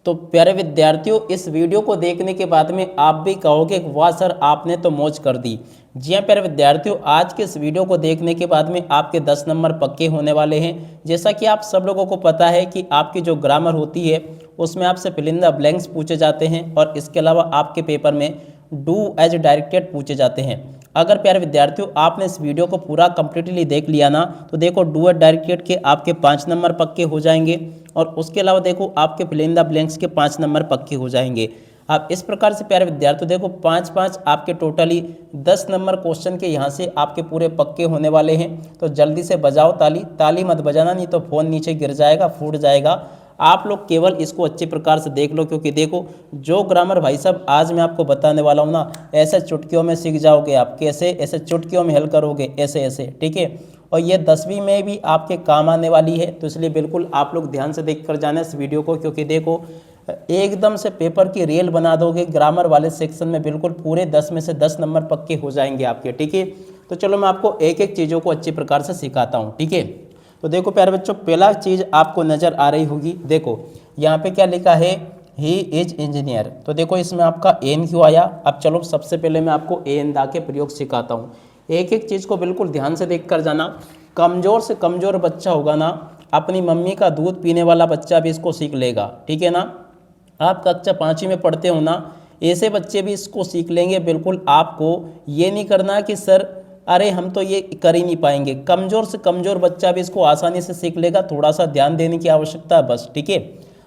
तो प्यारे विद्यार्थियों, इस वीडियो को देखने के बाद में आप भी कहोगे वाह सर, आपने तो मौज कर दी। जी हाँ प्यारे विद्यार्थियों, आज के इस वीडियो को देखने के बाद में आपके 10 नंबर पक्के होने वाले हैं। जैसा कि आप सब लोगों को पता है कि आपकी जो ग्रामर होती है उसमें आपसे फिल इन द ब्लैंक्स पूछे जाते हैं और इसके अलावा आपके पेपर में डू एज डायरेक्टेड पूछे जाते हैं। अगर प्यारे विद्यार्थियों आपने इस वीडियो को पूरा कंप्लीटली देख लिया ना, तो देखो डू एज डायरेक्टेड के आपके 5 नंबर पक्के हो जाएंगे और उसके अलावा देखो आपके फिल इन द ब्लैंक्स के 5 नंबर पक्के हो जाएंगे। आप इस प्रकार से प्यारे विद्यार्थियों देखो 5-5 आपके टोटली 10 नंबर क्वेश्चन के यहाँ से आपके पूरे पक्के होने वाले हैं। तो जल्दी से बजाओ ताली, ताली मत बजाना नहीं तो फ़ोन नीचे गिर जाएगा, फूट जाएगा। आप लोग केवल इसको अच्छी प्रकार से देख लो, क्योंकि देखो जो ग्रामर भाई साहब आज मैं आपको बताने वाला हूँ ना, ऐसे चुटकियों में सीख जाओगे आप। कैसे? ऐसे चुटकियों में हल करोगे, ऐसे ऐसे, ठीक है। और ये 10वीं में भी आपके काम आने वाली है, तो इसलिए बिल्कुल आप लोग ध्यान से देख कर जाना इस वीडियो को, क्योंकि देखो एकदम से पेपर की रेल बना दोगे ग्रामर वाले सेक्शन में। बिल्कुल पूरे 10 में से 10 नंबर पक्के हो जाएंगे आपके, ठीक है। तो चलो मैं आपको एक एक चीज़ों को अच्छी प्रकार से सिखाता हूँ, ठीक है। तो देखो प्यारे बच्चों, पहला चीज़ आपको नज़र आ रही होगी, देखो यहाँ पे क्या लिखा है, ही इज इंजीनियर। तो देखो इसमें आपका एन क्यों आया। अब चलो सबसे पहले मैं आपको एन दा के प्रयोग सिखाता हूँ। एक एक चीज़ को बिल्कुल ध्यान से देख कर जाना। कमज़ोर से कमज़ोर बच्चा होगा ना, अपनी मम्मी का दूध पीने वाला बच्चा भी इसको सीख लेगा, ठीक है ना। आप कक्षा 5वीं में पढ़ते हो ना, ऐसे बच्चे भी इसको सीख लेंगे। बिल्कुल आपको ये नहीं करना कि सर अरे हम तो ये कर ही नहीं पाएंगे। कमज़ोर से कमज़ोर बच्चा भी इसको आसानी से सीख लेगा, थोड़ा सा ध्यान देने की आवश्यकता है बस, ठीक है।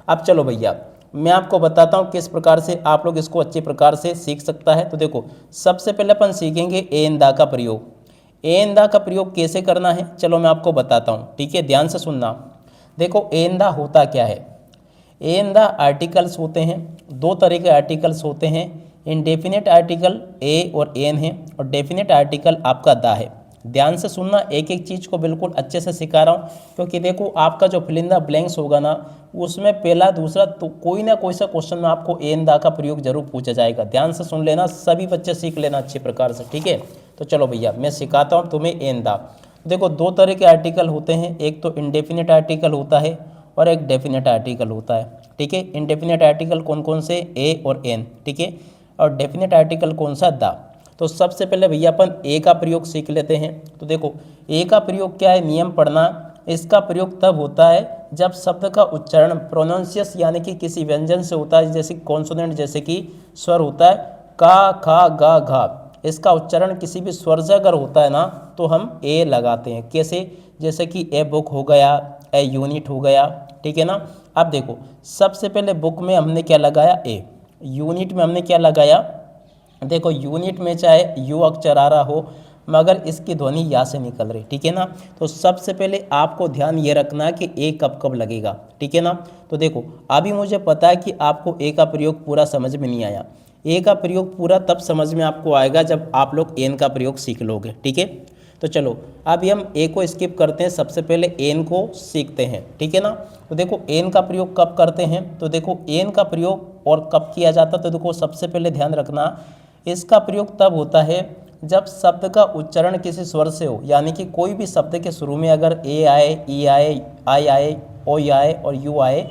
अब चलो भैया मैं आपको बताता हूँ किस प्रकार से आप लोग इसको अच्छी प्रकार से सीख सकता है। तो देखो सबसे पहले अपन सीखेंगे एन दा का प्रयोग। एन दा का प्रयोग कैसे करना है चलो मैं आपको बताता हूँ, ठीक है, ध्यान से सुनना। देखो एन दा होता क्या है। एन द आर्टिकल्स होते हैं, दो तरह के आर्टिकल्स होते हैं। इनडेफिनेट आर्टिकल ए और एन है और डेफिनेट आर्टिकल आपका दा है। ध्यान से सुनना, एक एक चीज़ को बिल्कुल अच्छे से सिखा रहा हूँ, क्योंकि देखो आपका जो फिल इन द ब्लैंक्स होगा ना, उसमें पहला दूसरा तो कोई ना कोई सा क्वेश्चन में आपको एन दा का प्रयोग जरूर पूछा जाएगा। ध्यान से सुन लेना, सभी बच्चे सीख लेना अच्छी प्रकार से, ठीक है। तो चलो भैया मैं सिखाता हूँ तुम्हें एन दा। देखो दो तरह के आर्टिकल होते हैं, एक तो इनडेफिनेट आर्टिकल होता है और एक डेफिनेट आर्टिकल होता है, ठीक है। इनडेफिनेट आर्टिकल कौन कौन से, ए और एन, ठीक है। और डेफिनेट आर्टिकल कौन सा, दा। तो सबसे पहले भैया अपन ए का प्रयोग सीख लेते हैं। तो देखो ए का प्रयोग क्या है, नियम पढ़ना। इसका प्रयोग तब होता है जब शब्द का उच्चारण प्रोनाउंसियस यानी कि किसी व्यंजन से होता है, जैसे कॉन्सोनेंट, जैसे कि स्वर होता है का, खा, गा, घा। इसका उच्चारण किसी भी स्वर से अगर होता है ना, तो हम ए लगाते हैं। कैसे? जैसे कि ए बुक हो गया, ए यूनिट हो गया, ठीक है ना। अब देखो सबसे पहले बुक में हमने क्या लगाया, ए। यूनिट में हमने क्या लगाया, देखो यूनिट में चाहे यू अक्षर आ रहा हो मगर इसकी ध्वनि या से निकल रही, ठीक है ना। तो सबसे पहले आपको ध्यान ये रखना कि ए कब कब लगेगा, ठीक है ना। तो देखो अभी मुझे पता है कि आपको ए का प्रयोग पूरा समझ में नहीं आया। ए का प्रयोग पूरा तब समझ में आपको आएगा जब आप लोग एन का प्रयोग सीख लोगे, ठीक है। तो चलो अभी हम ए को स्किप करते हैं, सबसे पहले एन को सीखते हैं, ठीक है ना। तो देखो एन का प्रयोग कब करते हैं, तो देखो एन का प्रयोग और कब किया जाता है, तो देखो सबसे पहले ध्यान रखना, इसका प्रयोग तब होता है जब शब्द का उच्चारण किसी स्वर से हो, यानी कि कोई भी शब्द के शुरू में अगर ए आए, ई आए, आई आए, ओ आए और यू आए,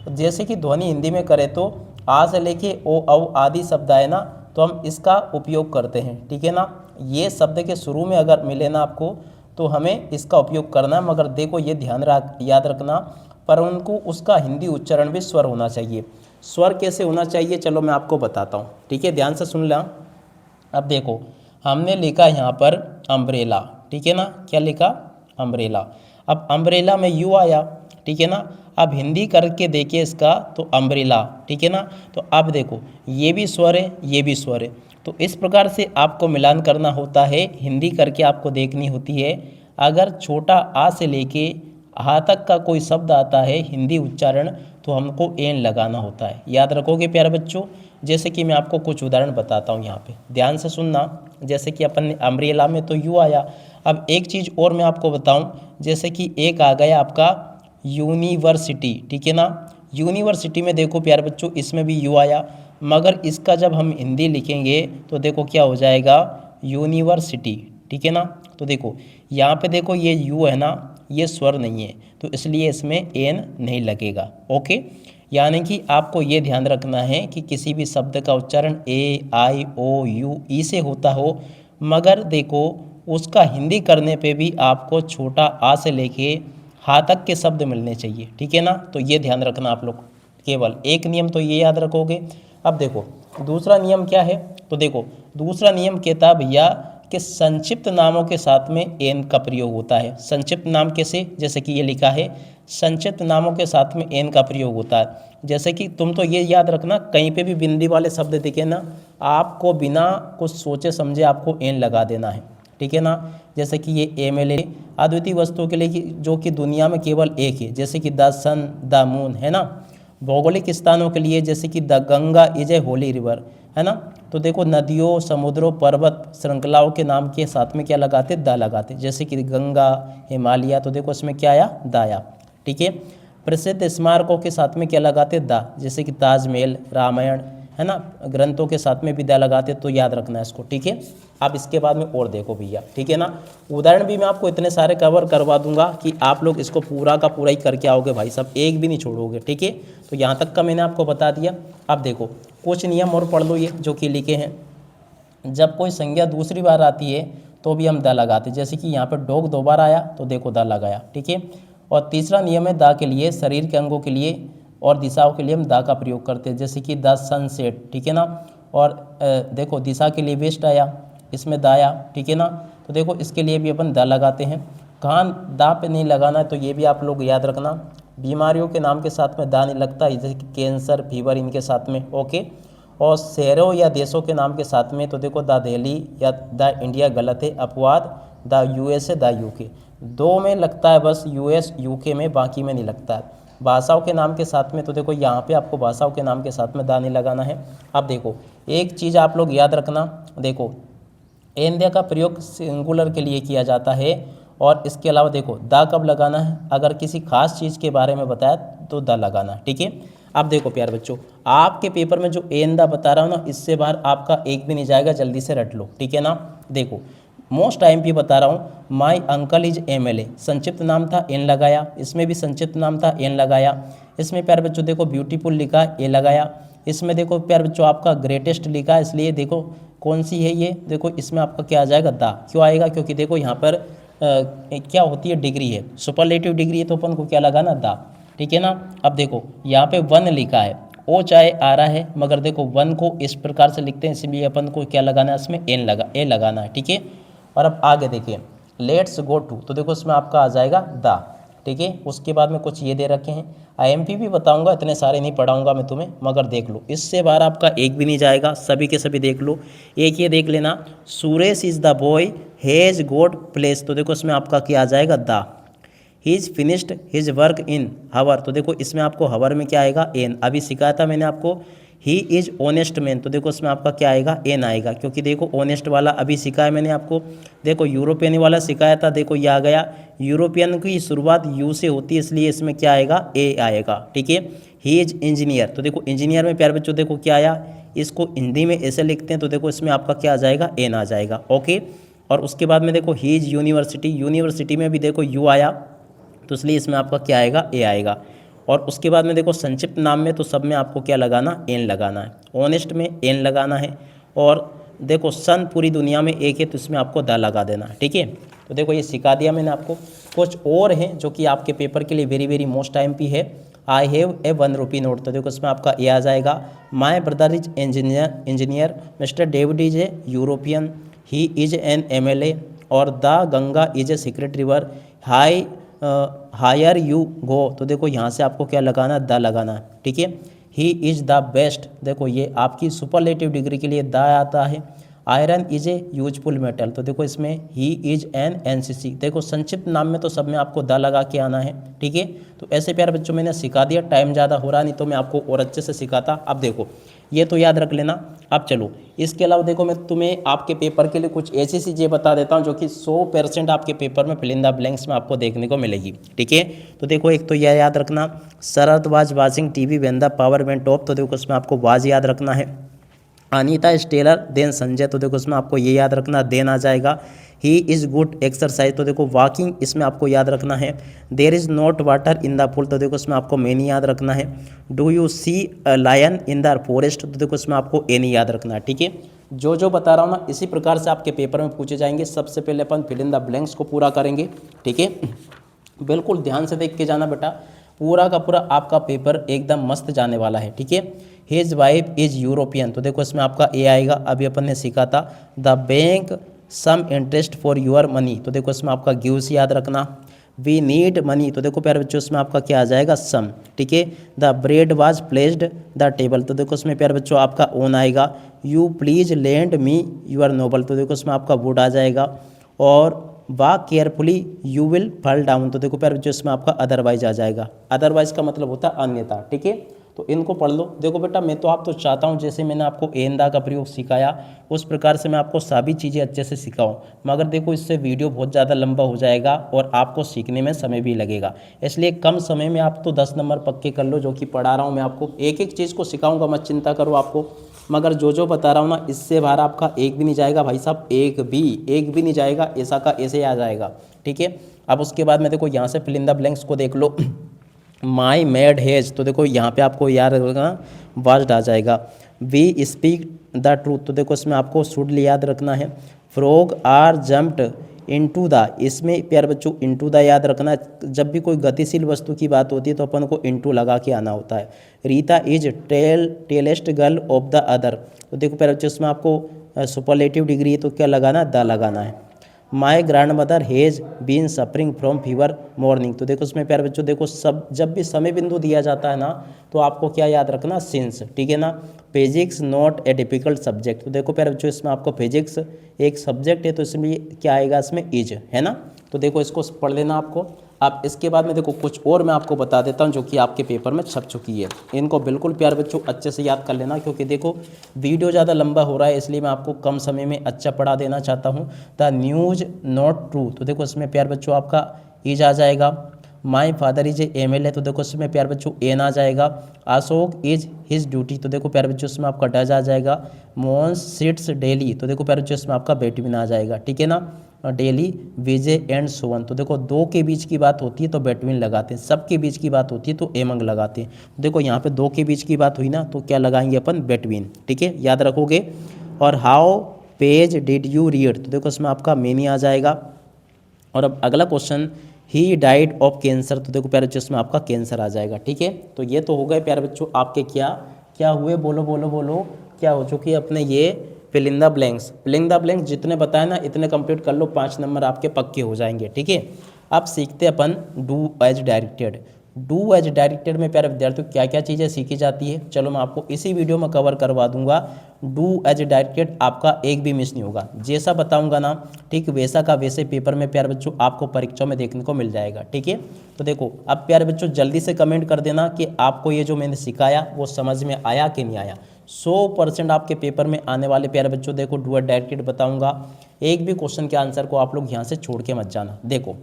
जैसे कि ध्वनि हिंदी में करें तो आ से लेके ओ, औ आदि शब्द आए ना, तो हम इसका उपयोग करते हैं, ठीक है ना। ये शब्द के शुरू में अगर मिले ना आपको, तो हमें इसका उपयोग करना है। मगर देखो ये ध्यान याद रखना, पर उनको उसका हिंदी उच्चारण भी स्वर होना चाहिए। स्वर कैसे होना चाहिए चलो मैं आपको बताता हूँ, ठीक है, ध्यान से सुन लें। अब देखो हमने लिखा यहाँ पर अम्ब्रेला, ठीक है ना। क्या लिखा, अम्ब्रेला। अब अम्ब्रेला में यू आया, ठीक है ना। अब हिंदी करके देखिए इसका, तो अम्ब्रेला, ठीक है ना। तो अब देखो ये भी स्वर है, ये भी स्वर है। तो इस प्रकार से आपको मिलान करना होता है, हिंदी करके आपको देखनी होती है। अगर छोटा आ से लेके हा तक का कोई शब्द आता है हिंदी उच्चारण, तो हमको एन लगाना होता है। याद रखोगे प्यारे बच्चों। जैसे कि मैं आपको कुछ उदाहरण बताता हूँ यहाँ पे, ध्यान से सुनना। जैसे कि अपन ने अम्ब्रेला में तो यू आया। अब एक चीज़ और मैं आपको बताऊँ, जैसे कि एक आ गया आपका यूनिवर्सिटी, ठीक है ना। यूनिवर्सिटी में देखो प्यारे बच्चों इसमें भी यू आया, मगर इसका जब हम हिंदी लिखेंगे तो देखो क्या हो जाएगा, यूनिवर्सिटी, ठीक है ना। तो देखो यहाँ पे देखो ये यू है ना, ये स्वर नहीं है, तो इसलिए इसमें एन नहीं लगेगा, ओके। यानी कि आपको ये ध्यान रखना है कि किसी भी शब्द का उच्चारण ए आई ओ यू ई से होता हो, मगर देखो उसका हिंदी करने पे भी आपको छोटा आ से लेके हा तक के शब्द मिलने चाहिए, ठीक है ना। तो ये ध्यान रखना आप लोग, केवल एक नियम तो ये याद रखोगे। अब देखो दूसरा नियम क्या है, तो देखो दूसरा नियम कहता है भैया कि संक्षिप्त नामों के साथ में एन का प्रयोग होता है। संक्षिप्त नाम कैसे, जैसे कि ये लिखा है संक्षिप्त नामों के साथ में एन का प्रयोग होता है। जैसे कि तुम तो ये याद रखना, कहीं पे भी बिंदी वाले शब्द दिखे ना, आपको बिना कुछ सोचे समझे आपको एन लगा देना है, ठीक है ना। जैसे कि ये एमएलए अद्वितीय वस्तुओं के लिए जो कि दुनिया में केवल एक है, जैसे कि द सन द मून, है ना। भौगोलिक स्थानों के लिए जैसे कि the Ganga is A Holi river, है ना। तो देखो नदियों समुद्रों पर्वत श्रृंखलाओं के नाम के साथ में क्या लगाते, द लगाते, जैसे कि गंगा हिमालय, तो देखो इसमें क्या आया, द आया, ठीक है। प्रसिद्ध स्मारकों के साथ में क्या लगाते, द, जैसे कि ताजमहल, रामायण, है ना, ग्रंथों के साथ में भी द लगाते, तो याद रखना है इसको, ठीक है। अब इसके बाद में और देखो भैया, ठीक है ना। उदाहरण भी मैं आपको इतने सारे कवर करवा दूंगा कि आप लोग इसको पूरा का पूरा ही करके आओगे भाई साहब, एक भी नहीं छोड़ोगे, ठीक है। तो यहाँ तक का मैंने आपको बता दिया। अब देखो कुछ नियम और पढ़ लो ये जो कि लिखे हैं। जब कोई संज्ञा दूसरी बार आती है तो भी हम द लगाते, जैसे कि यहाँ पर डॉग 2 बार आया तो देखो द लगाया, ठीक है। और तीसरा नियम है द के लिए शरीर के अंगों के लिए और दिशाओं के लिए हम द का प्रयोग करते हैं, जैसे कि द सनसेट, ठीक है ना। और देखो दिशा के लिए वेस्ट आया, इसमें द आया, ठीक है ना। तो देखो इसके लिए भी अपन द लगाते हैं। कहाँ द पे नहीं लगाना है तो ये भी आप लोग याद रखना। बीमारियों के नाम के साथ में द नहीं लगता, जैसे कि कैंसर, फीवर, इनके साथ में, ओके। और शहरों या देशों के नाम के साथ में तो देखो द दिल्ली या द इंडिया गलत है, अपवाद द यूएसए, द यूके, 2 में लगता है बस, यूएस यूके में, बाकी में नहीं लगता है। भाषाओं के नाम के साथ में तो देखो यहाँ पे आपको भाषाओं के नाम के साथ में द नहीं लगाना है। अब देखो एक चीज़ आप लोग याद रखना, देखो एंध्या का प्रयोग सिंगुलर के लिए किया जाता है। और इसके अलावा देखो द कब लगाना है, अगर किसी खास चीज़ के बारे में बताया तो द लगाना है, ठीक है। अब देखो प्यारे बच्चों, आपके पेपर में जो एन द बता रहा हूँ ना, इससे बाहर आपका एक भी नहीं जाएगा, जल्दी से रट लो, ठीक है ना। देखो मोस्ट टाइम पे बता रहा हूँ, माई अंकल इज एमएलए, संक्षिप्त नाम था, एन लगाया, इसमें भी संक्षिप्त नाम था, एन लगाया। इसमें प्यारे बच्चों देखो ब्यूटीफुल लिखा, ए लगाया। इसमें देखो प्यारे बच्चों आपका ग्रेटेस्ट लिखा है, इसलिए देखो कौन सी है ये, देखो इसमें आपका क्या आ जाएगा, द। क्यों आएगा, क्योंकि देखो यहाँ पर क्या होती है, डिग्री है, सुपरलेटिव डिग्री है, तो अपन को क्या लगाना, द, ठीक है ना। अब देखो यहाँ पे वन लिखा है, ओ चाहे आ रहा है, मगर देखो वन को इस प्रकार से लिखते हैं, इसलिए अपन को क्या लगाना है, इसमें एन लगा, ए लगाना है, ठीक है। और अब आगे देखिए लेट्स गो टू, तो देखो इसमें आपका आ जाएगा द, ठीक है। उसके बाद में कुछ ये दे रखे हैं, आईएमपी भी बताऊंगा, इतने सारे नहीं पढ़ाऊंगा मैं तुम्हें, मगर देख लो इससे बाहर आपका एक भी नहीं जाएगा, सभी के सभी देख लो। एक ये देख लेना, Suresh is the boy has got place, तो देखो इसमें आपका क्या आ जाएगा, the. He is finished his work in hour, तो देखो इसमें आपको हवर में क्या आएगा, एन। अभी सिखाया था मैंने आपको, ही इज ऑनेस्ट मैन, तो देखो इसमें आपका क्या आएगा, एन आएगा, क्योंकि देखो ऑनेस्ट वाला अभी सिखाया मैंने आपको। देखो यूरोपियन वाला सिखाया था, देखो ये आ गया, यूरोपियन की शुरुआत यू से होती है, इसलिए इसमें क्या आएगा, ए आएगा, ठीक है। ही इज इंजीनियर, तो देखो इंजीनियर में प्यारे बच्चों देखो क्या आया, इसको हिंदी में ऐसे लिखते हैं, तो देखो इसमें आपका क्या आ जाएगा, एन आ जाएगा, ओके। और उसके बाद में देखो ही इज यूनिवर्सिटी, यूनिवर्सिटी में भी देखो यू आया, तो इसलिए इसमें आपका क्या आएगा, ए आएगा। और उसके बाद में देखो संक्षिप्त नाम में तो सब में आपको क्या लगाना, एन लगाना है, ऑनेस्ट में एन लगाना है। और देखो सन पूरी दुनिया में एक है, तो इसमें आपको द लगा देना है, ठीक है। तो देखो ये सिखा दिया मैंने आपको। कुछ और हैं जो कि आपके पेपर के लिए वेरी वेरी मोस्ट टाइम पे है। I have a 1 rupee note, तो देखो इसमें आपका ए आ जाएगा। My brother is engineer, Mr David is a European, he is an MLA, और the Ganga is a secret river, here you go, तो देखो यहाँ से आपको क्या लगाना, द लगाना है, ठीक है। ही इज़ द बेस्ट, देखो ये आपकी सुपरलेटिव डिग्री के लिए द आता है। Iron is a useful metal, तो देखो इसमें ही इज एन एनसीसी, देखो संक्षिप्त नाम में तो सब में आपको द लगा के आना है, ठीक है। तो ऐसे प्यारे बच्चों मैंने सिखा दिया, टाइम ज़्यादा हो रहा नहीं तो मैं आपको और अच्छे से सिखाता। अब देखो ये तो याद रख लेना। अब चलो इसके अलावा देखो मैं तुम्हें आपके पेपर के लिए कुछ ऐसी चीज़ें बता देता हूँ जो कि 100% आपके पेपर में फिल इन द ब्लैंक्स में आपको देखने को मिलेगी, ठीक है। तो देखो एक तो यह याद रखना, Sharad was watching TV when the power went off, तो देखो उसमें आपको वाज याद रखना है। Anita is taller than Sanjay, तो देखो उसमें आपको ये याद रखना, देन आ जाएगा। ही इज़ गुड एक्सरसाइज, तो देखो वॉकिंग इसमें आपको याद रखना है। There is not water in the pool, तो देखो इसमें आपको मेनी याद रखना है। Do you see a lion in the forest, तो देखो इसमें आपको एनी याद रखना है। ठीक है, जो जो बता रहा हूँ ना इसी प्रकार से आपके पेपर में पूछे जाएंगे। सबसे पहले अपन फिल इन द ब्लैंक्स को पूरा करेंगे। ठीक है, बिल्कुल ध्यान से देख के जाना बेटा, पूरा का पूरा आपका पेपर एकदम मस्त जाने वाला है। ठीक है, हिज वाइफ इज यूरोपियन, तो देखो इसमें आपका ए आएगा। अभी अपन ने सीखा था the bank some interest for your money, तो देखो इसमें आपका गिव्स याद रखना। वी नीड मनी, तो देखो प्यारे बच्चों इसमें आपका क्या आ जाएगा, सम। ठीक है, the bread was placed the table, तो देखो इसमें प्यारे बच्चों आपका ओन आएगा। You please lend me your novel, तो देखो इसमें आपका वुड आ जाएगा। और walk carefully you will fall down, तो देखो प्यारे बच्चों इसमें आपका अदरवाइज आ जाएगा। अदरवाइज का मतलब होता है अन्यथा। ठीक है, तो इनको पढ़ लो। देखो बेटा मैं तो आप तो चाहता हूँ जैसे मैंने आपको एंदा का प्रयोग सिखाया उस प्रकार से मैं आपको सभी चीज़ें अच्छे से सिखाऊं, मगर देखो इससे वीडियो बहुत ज़्यादा लंबा हो जाएगा और आपको सीखने में समय भी लगेगा। इसलिए कम समय में आप तो 10 नंबर पक्के कर लो। जो कि पढ़ा रहा हूँ मैं आपको, एक एक चीज़ को सिखाऊंगा, मत चिंता करो आपको। मगर जो जो बता रहा हूँ ना इससे बाहर आपका एक भी नहीं जाएगा भाई साहब, एक भी नहीं जाएगा, ऐसा का ऐसे आ जाएगा। ठीक है, अब उसके बाद में देखो यहाँ से फिल इन द ब्लैंक्स को देख लो। माई मेड हेज, तो देखो यहाँ पे आपको याद रखना वाज्ड आ जाएगा। वी स्पीक द ट्रूथ, तो देखो इसमें आपको शुड याद रखना है। Frog are jumped into the, इसमें प्यारे बच्चों इनटू द याद रखना है। जब भी कोई गतिशील वस्तु की बात होती है तो अपन को इनटू लगा के आना होता है। Rita is tallest girl of the other, तो देखो प्यारे बच्चों इसमें आपको सुपरलेटिव डिग्री है तो क्या लगाना है, द लगाना है। My grandmother has been suffering from fever morning, तो देखो इसमें प्यारे बच्चों देखो सब जब भी समय बिंदु दिया जाता है ना तो आपको क्या याद रखना, सिंस। ठीक है ना, physics not a difficult subject, तो देखो प्यारे बच्चों इसमें आपको फिजिक्स एक सब्जेक्ट है तो इसमें क्या आएगा, इसमें इज है ना। तो देखो इसको पढ़ लेना आपको। अब इसके बाद में देखो कुछ और मैं आपको बता देता हूँ जो कि आपके पेपर में छप चुकी है। इनको बिल्कुल प्यारे बच्चों अच्छे से याद कर लेना, क्योंकि देखो वीडियो ज़्यादा लंबा हो रहा है इसलिए मैं आपको कम समय में अच्छा पढ़ा देना चाहता हूँ। द न्यूज नॉट ट्रू, तो देखो इसमें प्यारे बच्चों आपका इज आ जाएगा। माई फादर इज एमएलए, तो देखो इसमें प्यारे बच्चों एन आ जाएगा। अशोक इज हिज ड्यूटी, तो देखो प्यारे बच्चों इसमें आपका डज आ जाएगा। मोहन सिट्स डेली, तो देखो प्यारे बच्चों इसमें आपका बेटवीन आ जाएगा। ठीक है ना, डेली विजय एंड सोवन, तो देखो दो के बीच की बात होती है तो बेटवीन लगाते हैं, सबके बीच की बात होती है तो एमंग लगाते हैं। देखो यहाँ पे दो के बीच की बात हुई ना तो क्या लगाएंगे अपन, बेटवीन। ठीक है, याद रखोगे। और how page did you read, तो देखो इसमें आपका मेनी आ जाएगा। और अब अगला question, he died of cancer, तो देखो प्यारे बच्चों इसमें आपका कैंसर आ जाएगा। ठीक है, तो ये तो हो गए प्यारे बच्चों आपके क्या क्या हुए, बोलो बोलो बोलो, क्या हो चुकी है अपने ये fill in the blanks. Fill in the blanks जितने बताए ना इतने कंप्लीट कर लो, 5 नंबर आपके पक्के हो जाएंगे। ठीक है, अब सीखते अपन do as directed. Do as directed में प्यारे विद्यार्थियों क्या क्या चीज़ें सीखी जाती है, चलो मैं आपको इसी वीडियो में कवर करवा दूंगा। डू एज डायरेक्टेड आपका एक भी मिस नहीं होगा, जैसा बताऊंगा ना ठीक वैसा का वैसे पेपर में प्यारे बच्चों आपको परीक्षा में देखने को मिल जाएगा। ठीक है, तो देखो अब प्यारे बच्चों जल्दी से कमेंट कर देना कि आपको ये जो मैंने सिखाया वो समझ में आया कि नहीं आया। 100% आपके पेपर में आने वाले प्यारे बच्चों देखो डू एज डायरेक्टेड बताऊंगा, एक भी क्वेश्चन के आंसर को आप लोग यहाँ से छोड़ के मत जाना। देखो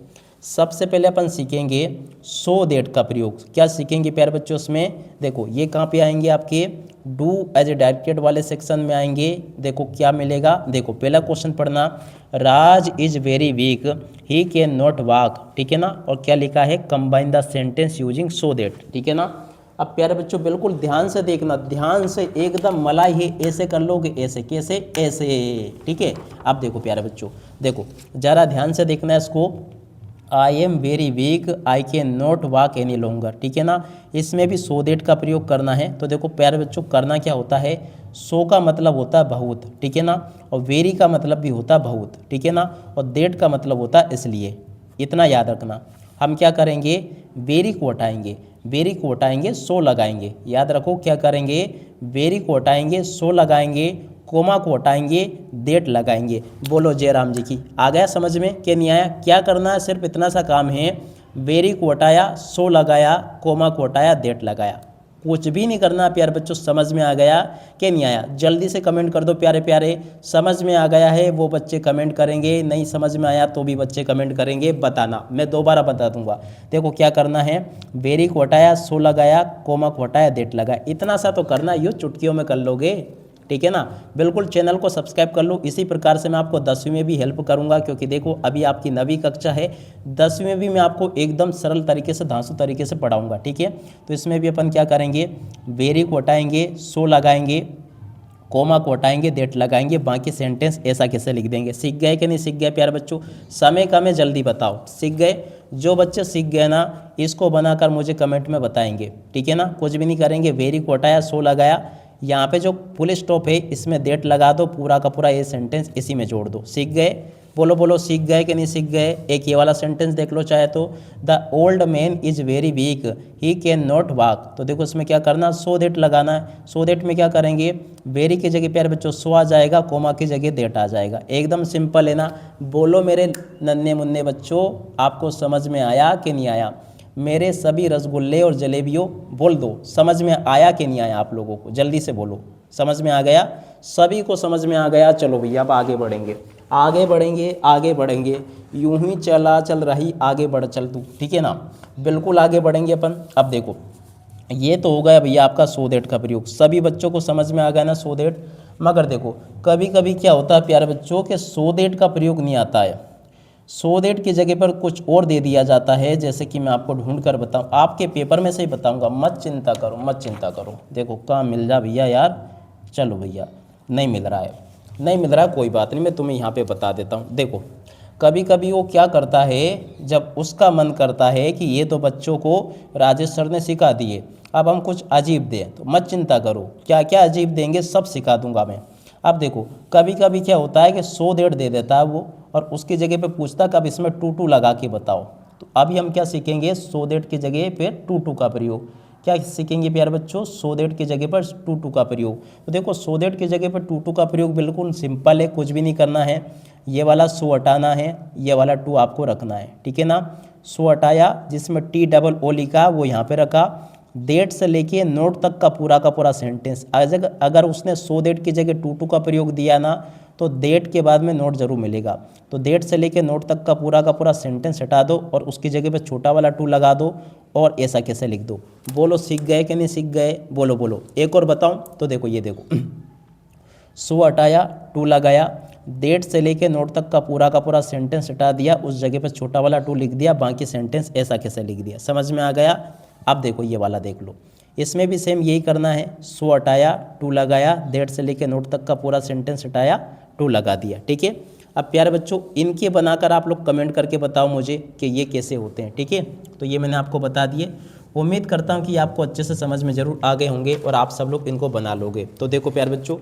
सबसे पहले अपन सीखेंगे सो दैट का प्रयोग, क्या सीखेंगे प्यारे बच्चों उसमें, देखो ये कहाँ पे आएंगे आपके डू एज ए डायरेक्टेड वाले सेक्शन में आएंगे। देखो क्या मिलेगा, देखो पहला क्वेश्चन पढ़ना, Raj is very weak he can not walk. ठीक है ना, और क्या लिखा है, combine the sentence using so that. ठीक है ना, अब प्यारे बच्चों बिल्कुल ध्यान से देखना, ध्यान से एकदम मलाई ही ऐसे कर लोगे, ऐसे कैसे, ऐसे। ठीक है, अब देखो प्यारे बच्चों देखो जरा ध्यान से देखना है इसको। I am very weak I can not walk any longer. ठीक है ना, इसमें भी सो देट का प्रयोग करना है। तो देखो प्यारे बच्चों करना क्या होता है, सो का मतलब होता है बहुत। ठीक है ना, और वेरी का मतलब भी होता है बहुत। ठीक है ना, और देट का मतलब होता है इसलिए, इतना याद रखना। हम क्या करेंगे, वेरी को हटाएंगे, वेरी को हटाएंगे सो लगाएंगे। याद रखो क्या करेंगे, वेरी को हटाएंगे सो लगाएंगे, कोमा को हटाएंगे देट लगाएंगे। बोलो जय राम जी की। आ गया समझ में कि नहीं आया, क्या करना है, सिर्फ इतना सा काम है, वेरी को हटाया सो लगाया, कोमा को हटाया देट लगाया, कुछ भी नहीं करना। प्यारे बच्चों समझ में आ गया कि नहीं आया, जल्दी से कमेंट कर दो प्यारे प्यारे। समझ में आ गया है वो बच्चे कमेंट करेंगे, नहीं समझ में आया तो भी बच्चे कमेंट करेंगे, बताना, मैं दोबारा बता दूंगा। देखो क्या करना है, वेरी को हटाया सो लगाया, कोमा को हटाया देट लगाया, इतना सा तो करना, यूँ चुटकियों में कर लोगे। ठीक है ना। बिल्कुल चैनल को सब्सक्राइब कर लो। इसी प्रकार से मैं आपको 10वीं में भी हेल्प करूंगा, क्योंकि देखो अभी आपकी 9वीं कक्षा है, 10वीं में भी मैं आपको एकदम सरल तरीके से धांसू तरीके से पढ़ाऊंगा, ठीक है। तो इसमें भी अपन क्या करेंगे, वेरी को हटाएंगे, सो लगाएंगे, कोमा को हटाएंगे, डेट लगाएंगे, बाकी सेंटेंस ऐसा कैसे लिख देंगे। सीख गए कि नहीं सीख गए प्यारे बच्चों? समय कम है, जल्दी बताओ सीख गए? जो बच्चे सीख गए ना, इसको बनाकर मुझे कमेंट में बताएंगे, ठीक है ना। कुछ भी नहीं करेंगे, वेरी को हटाया, सो लगाया, यहाँ पे जो फुल स्टॉप है इसमें डेट लगा दो, पूरा का पूरा ये सेंटेंस इसी में जोड़ दो। सीख गए? बोलो बोलो, सीख गए कि नहीं सीख गए? एक ये वाला सेंटेंस देख लो चाहे तो, the old man is very weak, he can not walk. तो देखो इसमें क्या करना, सो देट लगाना है। सो देट में क्या करेंगे, वेरी की जगह प्यारे बच्चों सो आ जाएगा, कोमा की जगह देट आ जाएगा। एकदम सिंपल है ना। बोलो मेरे नन्हे मुन्ने बच्चों, आपको समझ में आया कि नहीं आया? मेरे सभी रसगुल्ले और जलेबियों बोल दो, समझ में आया कि नहीं आया आप लोगों को? जल्दी से बोलो, समझ में आ गया? सभी को समझ में आ गया। चलो भैया अब आगे बढ़ेंगे, आगे बढ़ेंगे, आगे बढ़ेंगे, यूं ही चला चल रही आगे बढ़ चल तू, ठीक है ना। बिल्कुल आगे बढ़ेंगे अपन। अब देखो ये तो हो गया भैया आपका सो देट का प्रयोग, सभी बच्चों को समझ में आ गया ना सो देट। मगर देखो कभी कभी क्या होता है प्यारे बच्चों के सो देट का प्रयोग नहीं आता है, सो देट की जगह पर कुछ और दे दिया जाता है। जैसे कि मैं आपको ढूंढ कर बताऊँ, आपके पेपर में से ही बताऊँगा, मत चिंता करो, मत चिंता करो। देखो कहाँ मिल जा भैया यार, चलो भैया नहीं मिल रहा है, नहीं मिल रहा है, कोई बात नहीं, मैं तुम्हें यहाँ पे बता देता हूँ। देखो कभी कभी वो क्या करता है, जब उसका मन करता है कि ये तो बच्चों को राजेश सर ने सिखा दिए, अब हम कुछ अजीब दें, तो मत चिंता करो, क्या क्या अजीब देंगे सब सिखा दूंगा मैं। अब देखो कभी कभी क्या होता है कि सो देट दे देता है वो, और उसकी जगह पे पूछता कब इसमें टू टू लगा के बताओ। तो अभी हम क्या सीखेंगे, सो देट की जगह पे टू टू का प्रयोग। क्या सीखेंगे प्यारे बच्चों, सो देट की जगह पर टू टू का प्रयोग। तो देखो सो देट की जगह पर टू टू का प्रयोग बिल्कुल सिंपल है, कुछ भी नहीं करना है। ये वाला सो हटाना है, ये वाला टू आपको रखना है, ठीक है ना। सो हटाया, जिसमें टी डबल ओ लिखा वो यहाँ पे रखा। डेट से लेके नोट तक का पूरा सेंटेंस, अगर उसने सो देट की जगह टू टू का प्रयोग दिया ना, तो डेट के बाद में नोट जरूर मिलेगा। तो डेट से लेके नोट तक का पूरा सेंटेंस हटा दो और उसकी जगह पे छोटा वाला टू लगा दो, और ऐसा कैसे लिख दो। बोलो सीख गए कि नहीं सीख गए? बोलो बोलो। एक और बताऊं तो देखो, ये देखो सो हटाया, टू लगाया, डेट से लेके नोट तक का पूरा सेंटेंस हटा दिया, उस जगह पे छोटा वाला टू लिख दिया, बाकी सेंटेंस ऐसा कैसे लिख दिया। समझ में आ गया? अब देखो ये वाला देख लो, इसमें भी सेम यही करना है। सो हटाया, टू लगाया, डेट से लेके नोट तक का पूरा सेंटेंस हटाया, टू लगा दिया, ठीक है। अब प्यारे बच्चों इनके बनाकर आप लोग कमेंट करके बताओ मुझे कि ये कैसे होते हैं, ठीक है। तो ये मैंने आपको बता दिए, उम्मीद करता हूँ कि आपको अच्छे से समझ में ज़रूर आ गए होंगे और आप सब लोग इनको बना लोगे। तो देखो प्यारे बच्चों,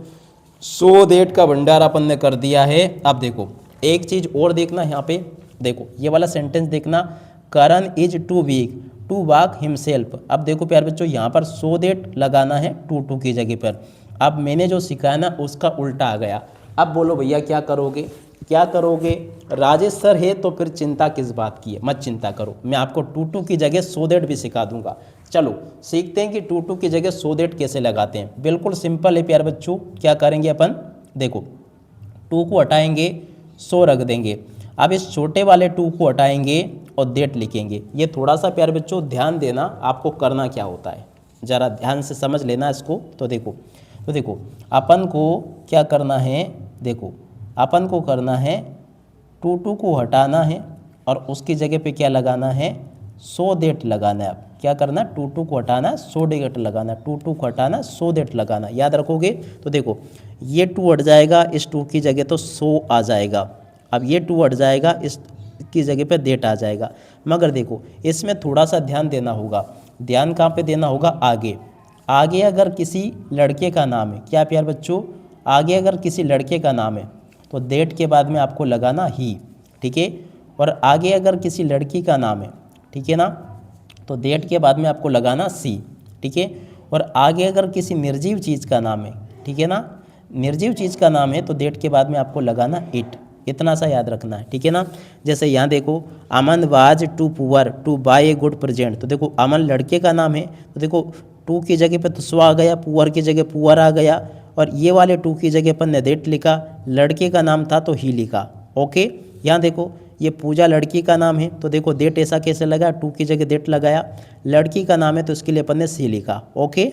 सो देट का भंडार अपन ने कर दिया है। अब देखो एक चीज़ और देखना यहाँ पे, देखो ये वाला सेंटेंस देखना, Karan is too weak to walk himself. अब देखो प्यारे बच्चों यहाँ पर सो देट लगाना है टू टू की जगह पर। अब मैंने जो सिखाया ना उसका उल्टा आ गया। अब बोलो भैया क्या करोगे, क्या करोगे? राजेश सर है तो फिर चिंता किस बात की है, मत चिंता करो, मैं आपको टू टू की जगह सो देट भी सिखा दूंगा। चलो सीखते हैं कि टू टू की जगह सो देट कैसे लगाते हैं। बिल्कुल सिंपल है प्यारे बच्चों, क्या करेंगे अपन, देखो टू को हटाएंगे, सो रख देंगे। अब इस छोटे वाले टू को हटाएंगे और डेट लिखेंगे। ये थोड़ा सा प्यारे बच्चों ध्यान देना, आपको करना क्या होता है, ज़रा ध्यान से समझ लेना इसको। तो देखो अपन को क्या करना है, देखो अपन को करना है टू टू को हटाना है और उसकी जगह पे क्या लगाना है, सो देट लगाना है। अब क्या करना, टू टू को हटाना, सो देट लगाना, टू टू को हटाना, सो देट लगाना, याद रखोगे। तो देखो ये टू हट जाएगा, इस टू की जगह तो सो आ जाएगा। अब ये टू हट जाएगा, इस की जगह पे डेट आ जाएगा। मगर देखो इसमें थोड़ा सा ध्यान देना होगा। ध्यान कहाँ पे देना होगा, आगे। आगे अगर किसी लड़के का नाम है, क्या प्यार बच्चों, आगे अगर किसी लड़के का नाम है तो डेट के बाद में आपको लगाना ही, ठीक है। और आगे अगर किसी लड़की का नाम है, ठीक है ना, तो डेट के बाद में आपको लगाना सी, ठीक है। और आगे अगर किसी निर्जीव चीज़ का नाम है, ठीक है ना, निर्जीव चीज़ का नाम है तो डेट के बाद में आपको लगाना इट। इतना सा याद रखना है, ठीक है ना। जैसे यहाँ देखो, Aman was too poor to buy a good present. तो देखो अमन लड़के का नाम है, तो देखो टू की जगह पे तो स्व आ गया, पुअर की जगह पुअर आ गया, और ये वाले टू की जगह पर ने डेट लिखा, लड़के का नाम था तो ही लिखा। ओके, यहाँ देखो ये पूजा लड़की का नाम है, तो देखो डेट ऐसा कैसे लगा, टू की जगह डेट लगाया, लड़की का नाम है तो इसके लिए अपन ने सी लिखा। ओके,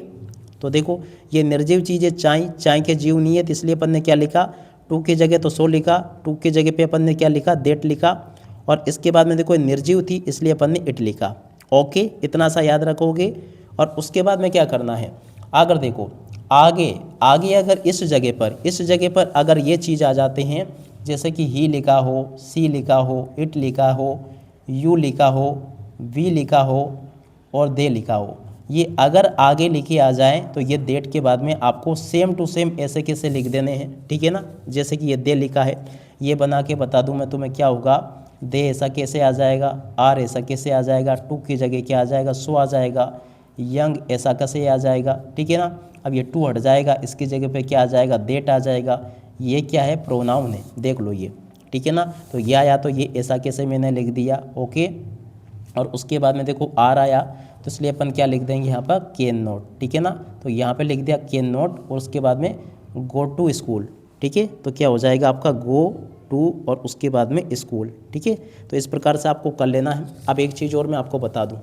तो देखो ये निर्जीव चीज़ है चाय, चाय के जीव नहीं है, तो इसलिए अपन ने क्या लिखा, टू की जगह तो सो लिखा, टू की जगह पे अपन ने क्या लिखा, देट लिखा, और इसके बाद में देखो निर्जीव थी इसलिए अपन ने इट लिखा। ओके, इतना सा याद रखोगे। और उसके बाद में क्या करना है, अगर देखो आगे आगे अगर इस जगह पर अगर ये चीज़ आ जाते हैं, जैसे कि ही लिखा हो, सी लिखा हो, इट लिखा हो, यू लिखा हो, वी लिखा हो और दे लिखा हो, ये अगर आगे लिखे आ जाएं तो ये देट के बाद में आपको सेम टू सेम ऐसे कैसे लिख देने हैं, ठीक है ना। जैसे कि ये दे लिखा है, ये बना के बता दूं मैं तुम्हें, क्या होगा, दे ऐसा कैसे आ जाएगा, आर ऐसा कैसे आ जाएगा, टू की जगह क्या आ जाएगा, सो आ जाएगा, यंग ऐसा कैसे आ जाएगा, ठीक है ना। अब ये टू हट जाएगा, इसकी जगह पे क्या आ जाएगा, देट आ जाएगा। ये क्या है, प्रोनाउन है, देख लो ये, ठीक है ना। तो ये आया तो ये ऐसा कैसे मैंने लिख दिया, ओके। और उसके बाद में देखो आर आया, तो इसलिए अपन क्या लिख देंगे यहाँ पर, कैन नॉट, ठीक है ना। तो यहाँ पे लिख दिया कैन नॉट, और उसके बाद में गो टू स्कूल, ठीक है। तो क्या हो जाएगा आपका, गो टू और उसके बाद में स्कूल, ठीक है। तो इस प्रकार से आपको कर लेना है। अब एक चीज़ और मैं आपको बता दूँ,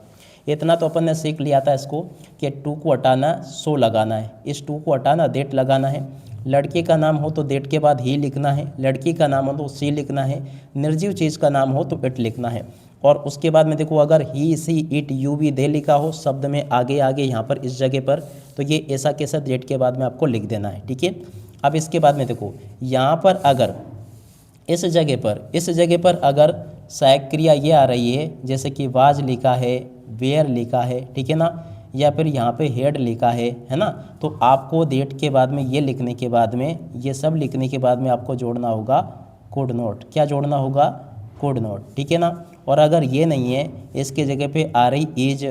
इतना तो अपन ने सीख लिया था इसको कि टू को हटाना सो लगाना है, इस टू को हटाना देट लगाना है, लड़के का नाम हो तो देट के बाद ही लिखना है, लड़की का नाम हो तो सी लिखना है, निर्जीव चीज़ का नाम हो तो इट लिखना है। और उसके बाद में देखो अगर ही, सी, इट, यू, वी, दे लिखा हो शब्द में आगे आगे यहाँ पर इस जगह पर, तो ये ऐसा कैसा देट के बाद में आपको लिख देना है, ठीक है। अब इसके बाद में देखो यहाँ पर अगर इस जगह पर अगर सहायक क्रिया ये आ रही है, जैसे कि वाज लिखा है, वेयर लिखा है, ठीक है ना, या फिर यहाँ पे हेड लिखा है ना, तो आपको देट के बाद में ये लिखने के बाद में, ये सब लिखने के बाद में आपको जोड़ना होगा कोड नोट। क्या जोड़ना होगा, कोड नोट, ठीक है ना। और अगर ये नहीं है, इसके जगह पे आ रही इज,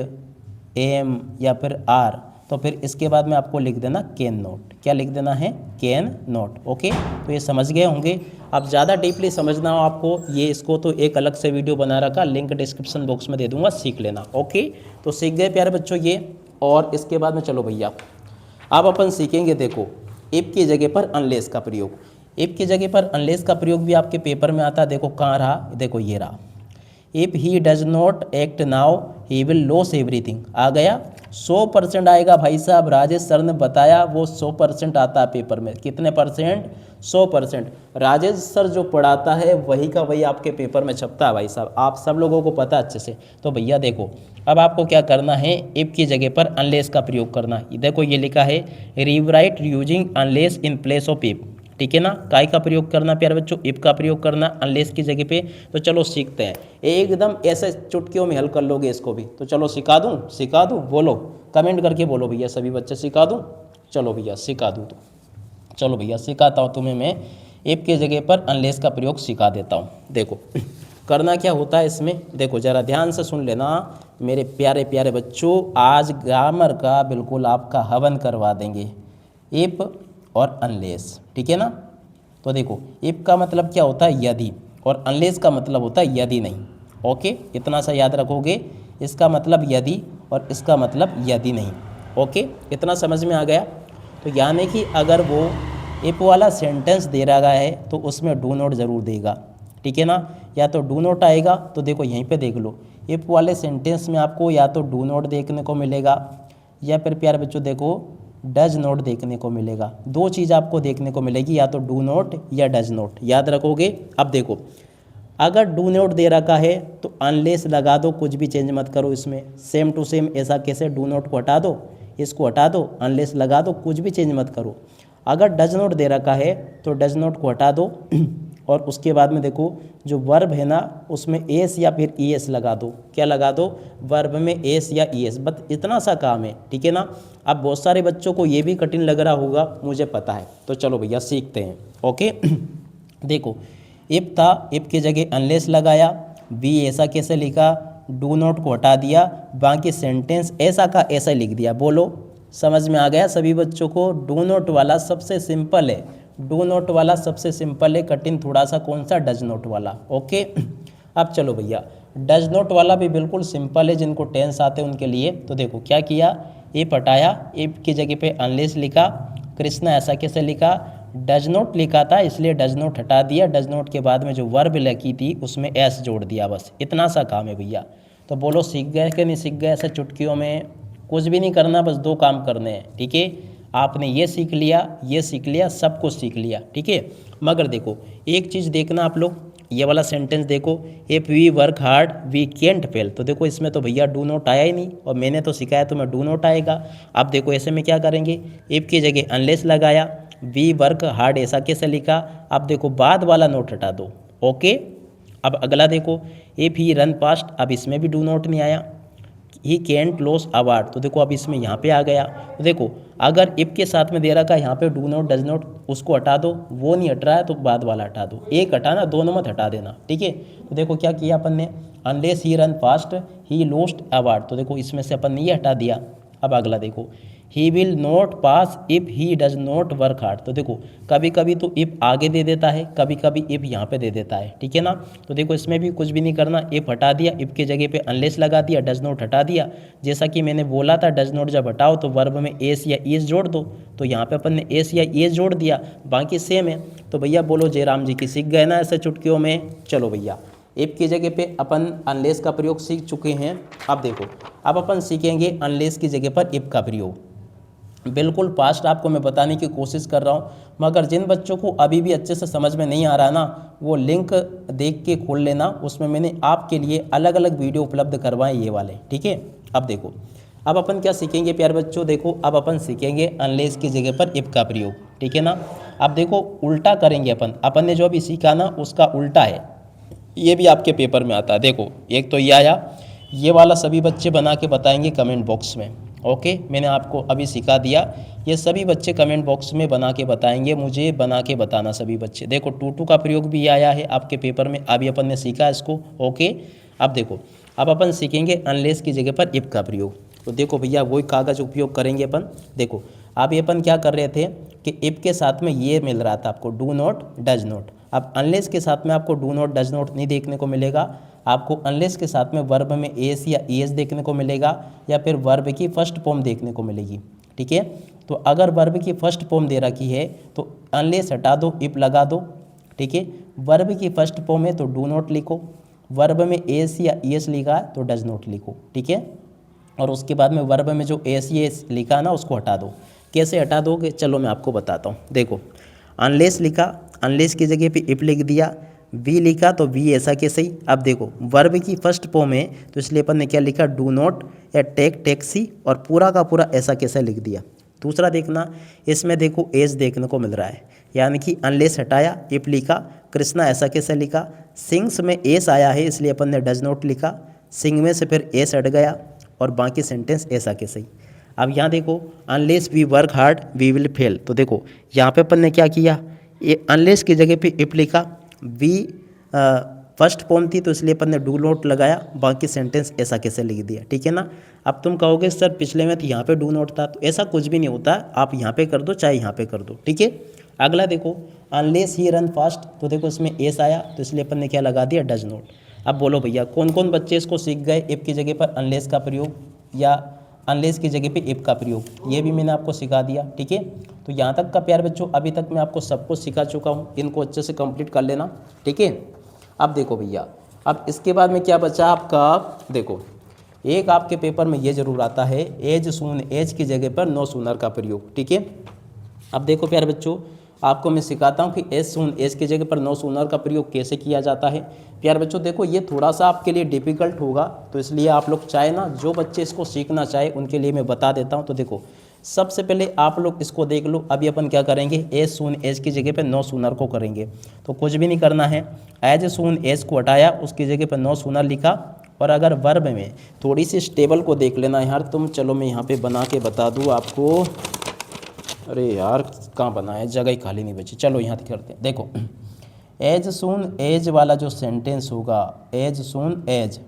एम या फिर आर, तो फिर इसके बाद में आपको लिख देना कैन नोट। क्या लिख देना है, कैन नोट, ओके। तो ये समझ गए होंगे। अब ज़्यादा डीपली समझना हो आपको, ये इसको तो एक अलग से वीडियो बना रखा, लिंक डिस्क्रिप्शन बॉक्स में दे दूंगा, सीख लेना, ओके। तो सीख गए प्यारे बच्चों ये। और इसके बाद में चलो भैया अब अपन सीखेंगे, देखो इफ की जगह पर अनलेस का प्रयोग। इफ की जगह पर अनलेस का प्रयोग भी आपके पेपर में आता है, देखो कहाँ रहा, देखो ये रहा, if he does not act now he will loss everything. आ गया, 100% आएगा भाई साहब, राजेश सर ने बताया वो 100% आता है पेपर में। कितने परसेंट, 100%। राजेश सर जो पढ़ाता है वही का वही आपके पेपर में छपता है भाई साहब, आप सब लोगों को पता अच्छे से। तो भैया देखो अब आपको क्या करना है, इफ की जगह पर अनलेस का प्रयोग करना। देखो ये लिखा है rewrite using unless in place of if, ठीक है ना। काय का प्रयोग करना प्यारे बच्चों, इफ का प्रयोग करना अनलेस की जगह पे। तो चलो सीखते हैं, एकदम ऐसे चुटकियों में हल कर लोगे इसको भी। तो चलो सिखा दूं, बोलो कमेंट करके बोलो भैया सभी बच्चे, सिखा दूं। चलो भैया सिखा दूं, तो चलो भैया सिखाता हूँ तुम्हें मैं, इफ की जगह पर अनलेस का प्रयोग सिखा देता हूँ। देखो करना क्या होता है इसमें, देखो जरा ध्यान से सुन लेना मेरे प्यारे प्यारे बच्चों, आज ग्रामर का बिल्कुल आपका हवन करवा देंगे, इफ और अनलेस, ठीक है ना। तो देखो इफ का मतलब क्या होता है, यदि, और अनलेस का मतलब होता है यदि नहीं, ओके। इतना सा याद रखोगे, इसका मतलब यदि और इसका मतलब यदि नहीं, ओके। इतना समझ में आ गया। तो यानी कि अगर वो इफ वाला सेंटेंस दे रहा है तो उसमें डू नॉट ज़रूर देगा, ठीक है ना। या तो डू नॉट आएगा, तो देखो यहीं पे देख लो, इफ वाले सेंटेंस में आपको या तो डू नॉट देखने को मिलेगा या फिर प्यारे बच्चों देखो डज नॉट देखने को मिलेगा। दो चीज़ आपको देखने को मिलेगी, या तो डू नॉट या डज नॉट, याद रखोगे। अब देखो अगर डू नॉट दे रखा है तो अनलेस लगा दो, कुछ भी चेंज मत करो इसमें, सेम टू सेम ऐसा कैसे, डू नॉट को हटा दो, इसको हटा दो, अनलेस लगा दो, कुछ भी चेंज मत करो। अगर डज नॉट दे रखा है तो डज नॉट को हटा दो और उसके बाद में देखो जो वर्ब है ना उसमें एस या फिर ई एस लगा दो। क्या लगा दो, वर्ब में एस या ई एस, बस इतना सा काम है, ठीक है ना। अब बहुत सारे बच्चों को ये भी कठिन लग रहा होगा, मुझे पता है। तो चलो भैया सीखते हैं, ओके। देखो इफ था, इफ की जगह अनलेस लगाया, बी ऐसा कैसे लिखा, डू नॉट को हटा दिया, बाकी सेंटेंस ऐसा का ऐसा लिख दिया। बोलो समझ में आ गया सभी बच्चों को। डू नॉट वाला सबसे सिंपल है, डू नॉट वाला सबसे सिंपल है, कठिन थोड़ा सा कौन सा, डज नॉट वाला, ओके। अब चलो भैया डज नॉट वाला भी बिल्कुल सिंपल है, जिनको टेंस आते हैं उनके लिए। तो देखो क्या किया, इफ हटाया, इफ की जगह पे अनलेस लिखा, कृष्णा ऐसा कैसे लिखा, डज नॉट लिखा था इसलिए डज नॉट हटा दिया, डज नॉट के बाद में जो वर्ब लिखी थी उसमें एस जोड़ दिया, बस इतना सा काम है भैया। तो बोलो सीख गए कि नहीं सीख गए ऐसे चुटकियों में, कुछ भी नहीं करना, बस 2 काम करने हैं, ठीक है। आपने ये सीख लिया, ये सीख लिया, सब कुछ सीख लिया, ठीक है। मगर देखो एक चीज़ देखना आप लोग, ये वाला सेंटेंस देखो, if we work hard we can't fail. तो देखो इसमें तो भैया डू नॉट आया ही नहीं, और मैंने तो सिखाया तो मैं डू नॉट आएगा। अब देखो ऐसे में क्या करेंगे, इफ़ की जगह अनलेस लगाया, वी वर्क हार्ड ऐसा कैसे लिखा। अब देखो बाद वाला नोट हटा दो, ओके। अब अगला देखो, इफ़ ही रन पास्ट, अब इसमें भी डू नॉट नहीं आया। ही कैंट लॉस अवार्ड, तो देखो अब इसमें यहाँ पे आ गया। तो देखो अगर इफ के साथ में दे रखा है यहाँ पे डू नॉट डज नॉट, उसको हटा दो, वो नहीं हट रहा है तो बाद वाला हटा दो, एक हटाना दोनों मत हटा देना, ठीक है। तो देखो क्या किया अपन ने, unless he run fast he lost award, तो देखो इसमें से अपन ने ये हटा दिया। अब अगला देखो, he will not pass if he does not work hard, तो देखो कभी कभी तो इफ़ आगे दे देता है, कभी कभी इफ़ यहाँ पे दे देता है, ठीक है ना। तो देखो इसमें भी कुछ भी नहीं करना, इफ़ हटा दिया, इफ़ के जगह पे अनलेस लगा दिया, डज नॉट हटा दिया। जैसा कि मैंने बोला था डज नॉट जब हटाओ तो वर्ब में एस या ईज जोड़ दो, तो यहाँ पे अपन ने एस या ईज जोड़ दिया, बाकी सेम है। तो भैया बोलो जयराम जी की सीख गए ना ऐसे चुटकियों में। चलो भैया इफ़ की जगह पे अपन अनलेस का प्रयोग सीख चुके हैं। अब देखो अब अपन सीखेंगे अनलेस की जगह पर इफ़ का प्रयोग। बिल्कुल पास्ट आपको मैं बताने की कोशिश कर रहा हूँ, मगर जिन बच्चों को अभी भी अच्छे से समझ में नहीं आ रहा ना, वो लिंक देख के खोल लेना, उसमें मैंने आपके लिए अलग अलग वीडियो उपलब्ध करवाए ये वाले, ठीक है। अब देखो अब अपन क्या सीखेंगे प्यारे बच्चों, देखो अब अपन सीखेंगे अनलेस की जगह पर इफ़ का प्रयोग, ठीक है ना। अब देखो उल्टा करेंगे अपन ने जो अभी सीखा ना उसका उल्टा है, ये भी आपके पेपर में आता है। देखो एक तो ये आया, ये वाला सभी बच्चे बना के बताएंगे कमेंट बॉक्स में, ओके। मैंने आपको अभी सिखा दिया, ये सभी बच्चे कमेंट बॉक्स में बना के बताएंगे, मुझे बना के बताना सभी बच्चे। देखो टू का प्रयोग भी आया है आपके पेपर में, अभी अपन ने सीखा इसको, ओके। अब देखो अब अपन सीखेंगे अनलेस की जगह पर इफ़ का प्रयोग। तो देखो भैया वही कागज़ उपयोग करेंगे अपन। देखो अब ये अपन क्या कर रहे थे कि इफ़ के साथ में ये मिल रहा था आपको डू नॉट डज नॉट। अब अनलेस के साथ में आपको डू नॉट डज नॉट नहीं देखने को मिलेगा, आपको अनलेस के साथ में वर्ब में एस या ईएस देखने को मिलेगा, या फिर वर्ब की फर्स्ट फॉर्म देखने को मिलेगी, ठीक है। तो अगर वर्ब की फर्स्ट फॉर्म दे रखी है तो अनलेस हटा दो, इफ़ लगा दो, ठीक है। वर्ब की फर्स्ट फॉर्म है तो डू नॉट लिखो, वर्ब में एस या ईएस लिखा है तो डज नॉट लिखो, ठीक है। और उसके बाद में वर्ब में जो एस या एस लिखा है ना उसको हटा दो। कैसे हटा दोगे चलो मैं आपको बताता हूँ। देखो अनलेस लिखा, अनलेस की जगह पे इफ लिख दिया, वी लिखा तो वी ऐसा के सही। अब देखो वर्ब की फर्स्ट फॉर्म है तो इसलिए अपन ने क्या लिखा, डू नॉट या टेक टैक्सी, और पूरा का पूरा ऐसा कैसा लिख दिया। दूसरा देखना, इसमें देखो एज देखने को मिल रहा है, यानी कि अनलेस हटाया, इफ लिखा, कृष्णा ऐसा कैसे लिखा। सिंग्स में एस आया है इसलिए अपन ने डज नॉट लिखा, सिंग में से फिर एस हट गया, और बाकी सेंटेंस ऐसा के सही। अब यहाँ देखो unless we work hard we will fail, तो देखो यहाँ पे अपन ने क्या किया, ये अनलेस की जगह पे इफ लिखा, वी फर्स्ट फॉर्म थी तो इसलिए अपन ने डू नॉट लगाया, बाकी सेंटेंस ऐसा कैसे लिख दिया, ठीक है ना। अब तुम कहोगे सर पिछले में तो यहाँ पे डू नॉट था, तो ऐसा कुछ भी नहीं होता, आप यहाँ पे कर दो चाहे यहाँ पे कर दो, ठीक है। अगला देखो अनलेस ही रन फास्ट, तो देखो इसमें एस आया तो इसलिए अपन ने क्या लगा दिया, डज नॉट। अब बोलो भैया कौन कौन बच्चे इसको सीख गए, इफ़ की जगह पर अनलेस का प्रयोग या अनलेस की जगह पे इफ़ का प्रयोग, ये भी मैंने आपको सिखा दिया, ठीक है। तो यहाँ तक का प्यार बच्चों अभी तक मैं आपको सब कुछ सिखा चुका हूँ, इनको अच्छे से कंप्लीट कर लेना, ठीक है। अब देखो भैया अब इसके बाद में क्या बचा आपका, देखो एक आपके पेपर में ये जरूर आता है, एज सून एज की जगह पर नो सूनर का प्रयोग, ठीक है। अब देखो प्यारे बच्चों आपको मैं सिखाता हूँ कि एज सून एज की जगह पर नो सूनर का प्रयोग कैसे किया जाता है। प्यारे बच्चों देखो ये थोड़ा सा आपके लिए डिफ़िकल्ट होगा, तो इसलिए आप लोग चाहे ना, जो बच्चे इसको सीखना चाहे उनके लिए मैं बता देता हूँ। तो देखो सबसे पहले आप लोग इसको देख लो, अभी अपन क्या करेंगे, एज सून एज की जगह पे नो सूनर को करेंगे। तो कुछ भी नहीं करना है, एज सून एज को हटाया, उसकी जगह पे नो सूनर लिखा, और अगर वर्ब में थोड़ी सी स्टेबल को देख लेना यार तुम, चलो मैं यहाँ पे बना के बता दूँ आपको। अरे यार कहाँ बना है, जगह ही खाली नहीं बची, चलो यहाँ करते हैं। देखो एज सून एज वाला जो सेंटेंस होगा, एज सून एज,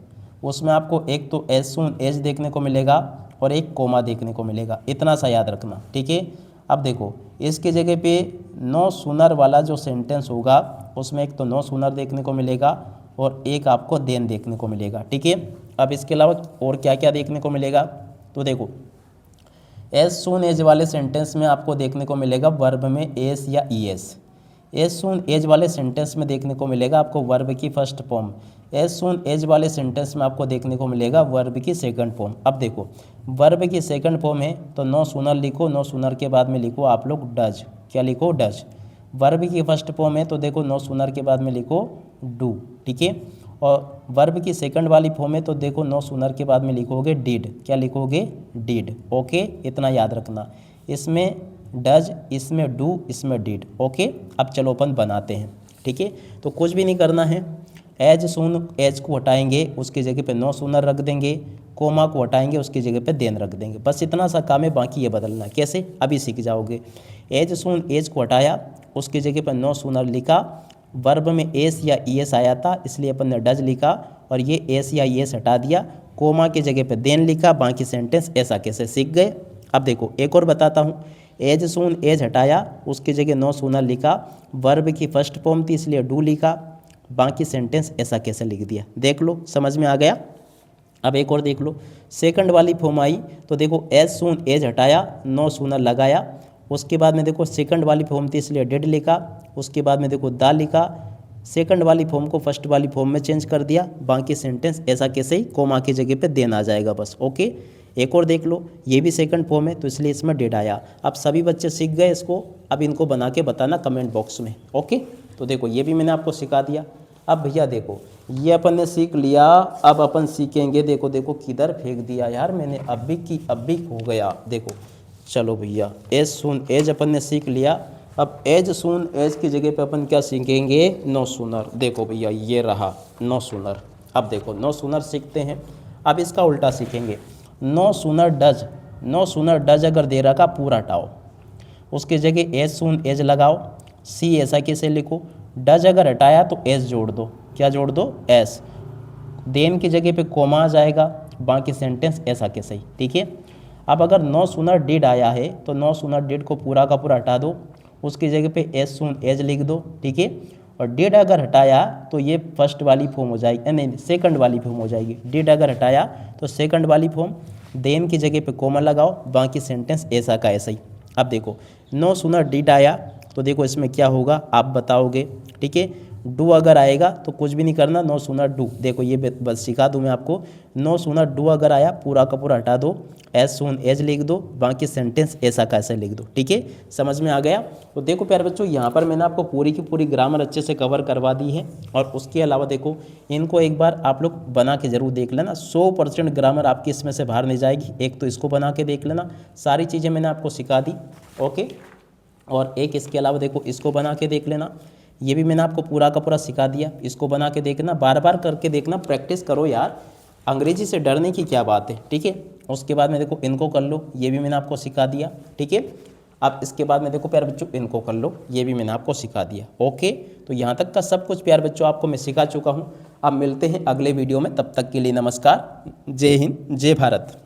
उसमें आपको एक तो एज सून एज देखने को मिलेगा और एक कोमा देखने को मिलेगा, इतना सा याद रखना, ठीक है। अब देखो इसके जगह पे नो सूनर वाला जो सेंटेंस होगा उसमें एक तो नो सूनर देखने को मिलेगा और एक आपको देन देखने को मिलेगा, ठीक है। अब इसके अलावा और क्या क्या देखने को मिलेगा, तो देखो एज सून एज वाले सेंटेंस में आपको देखने को मिलेगा वर्ब में एस या E S. As soon as वाले सेंटेंस में देखने को मिलेगा आपको वर्ब की first form as soon as वाले सेंटेंस में आपको देखने को मिलेगा वर्ब की सेकंड फॉर्म। अब देखो वर्ब की सेकंड फॉर्म है तो नो सूनर लिखो, नो सूनर के बाद में लिखो आप लोग डज, क्या लिखो डज। वर्ब की फर्स्ट फॉर्म है तो देखो नो सूनर के बाद में लिखो डू, ठीक है। और वर्ब की सेकंड वाली फॉर्म है तो देखो नो सूनर के बाद में लिखोगे डिड, क्या लिखोगे डिड, ओके। इतना याद रखना, इसमें डज, इसमें डू, इसमें डिड, ओके। अब चलो अपन बनाते हैं, ठीक है। तो कुछ भी नहीं करना है, एज सून एज को हटाएंगे, उसकी जगह पे नो सूनर रख देंगे, कोमा को हटाएंगे, उसकी जगह पे देन रख देंगे, बस इतना सा काम है। बाकी ये बदलना है कैसे, अभी सीख जाओगे। एज सून एज को हटाया, उसकी जगह पे नो सूनर लिखा, वर्ब में एस या ईएस आया था इसलिए अपन ने डज लिखा, और ये एस या ईएस हटा दिया, कोमा के जगह पे देन लिखा, बाकी सेंटेंस ऐसा कैसे सीख गए। अब देखो एक और बताता हूँ, एज सून एज हटाया, उसकी जगह नो सूनर लिखा, वर्ब की फर्स्ट फॉर्म थी इसलिए डू लिखा, बाकी सेंटेंस ऐसा कैसे लिख दिया, देख लो समझ में आ गया। अब एक और देख लो, सेकंड वाली फॉर्म आई तो देखो एज सून एज हटाया, नो सूनर लगाया, उसके बाद में देखो सेकंड वाली फॉर्म थी इसलिए डिड लिखा, उसके बाद में देखो दा लिखा, सेकंड वाली फॉर्म को फर्स्ट वाली फॉर्म में चेंज कर दिया, बाकी सेंटेंस ऐसा कैसे ही कोमा की जगह पे देन आ जाएगा बस, ओके। एक और देख लो, ये भी सेकंड फॉर्म है तो इसलिए इसमें डिड आया। अब सभी बच्चे सीख गए इसको, अब इनको बना के बताना कमेंट बॉक्स में, ओके। तो देखो ये भी मैंने आपको सिखा दिया। अब भैया देखो ये अपन ने सीख लिया, अब अपन सीखेंगे, देखो देखो किधर फेंक दिया यार मैंने, अभी की अभी हो गया। देखो चलो भैया, एज सून एज अपन ने सीख लिया, अब एज सून एज की जगह पे अपन क्या सीखेंगे, नो सूनर। देखो भैया ये रहा नो सूनर। अब देखो नो सूनर सीखते हैं, अब इसका उल्टा सीखेंगे, no sooner does. No sooner does अगर दे रखा पूरा हटाओ, उसकी जगह एज सून एज लगाओ, सी ऐसा कैसे लिखो, डज अगर हटाया तो एस जोड़ दो, क्या जोड़ दो एस, देन की जगह पे कोमा आ जाएगा, बाकी सेंटेंस ऐसा कैसे ही, ठीक है। अब अगर नो सूनर डिड आया है तो नो सूनर डिड को पूरा का पूरा हटा दो, उसकी जगह पे एस सून एज लिख दो, ठीक है। और डिड अगर हटाया तो ये फर्स्ट वाली फॉर्म हो जाएगी, नहीं सेकंड वाली फॉर्म हो जाएगी। डिड अगर हटाया तो सेकंड वाली फॉर्म, देन की जगह पे कोमा लगाओ, बाकी सेंटेंस ऐसा का ऐसा ही। अब देखो नो सूनर डिड आया तो देखो इसमें क्या होगा आप बताओगे, ठीक है। डू अगर आएगा तो कुछ भी नहीं करना, नो सूनर डू, देखो ये बस सिखा दूँ मैं आपको, नो सूनर डू अगर आया पूरा का पूरा हटा दो, एज सून एज लिख दो, बाकी सेंटेंस ऐसा कैसे लिख दो, ठीक है। समझ में आ गया। तो देखो प्यारे बच्चों यहाँ पर मैंने आपको पूरी की पूरी ग्रामर अच्छे से कवर करवा दी है, और उसके अलावा देखो इनको एक बार आप लोग बना के ज़रूर देख लेना, 100% ग्रामर आपकी इसमें से बाहर नहीं जाएगी। एक तो इसको बना के देख लेना, सारी चीज़ें मैंने आपको सिखा दी, ओके। और एक इसके अलावा देखो इसको बना के देख लेना, ये भी मैंने आपको पूरा का पूरा सिखा दिया, इसको बना के देखना, बार बार करके देखना, प्रैक्टिस करो यार, अंग्रेजी से डरने की क्या बात है, ठीक है। उसके बाद में देखो इनको कर लो, ये भी मैंने आपको सिखा दिया, ठीक है। अब इसके बाद में देखो प्यारे बच्चों इनको कर लो, ये भी मैंने आपको सिखा दिया, ओके। तो यहाँ तक का सब कुछ प्यारे बच्चों आपको मैं सिखा चुका हूँ। अब मिलते हैं अगले वीडियो में, तब तक के लिए नमस्कार, जय हिंद, जय भारत।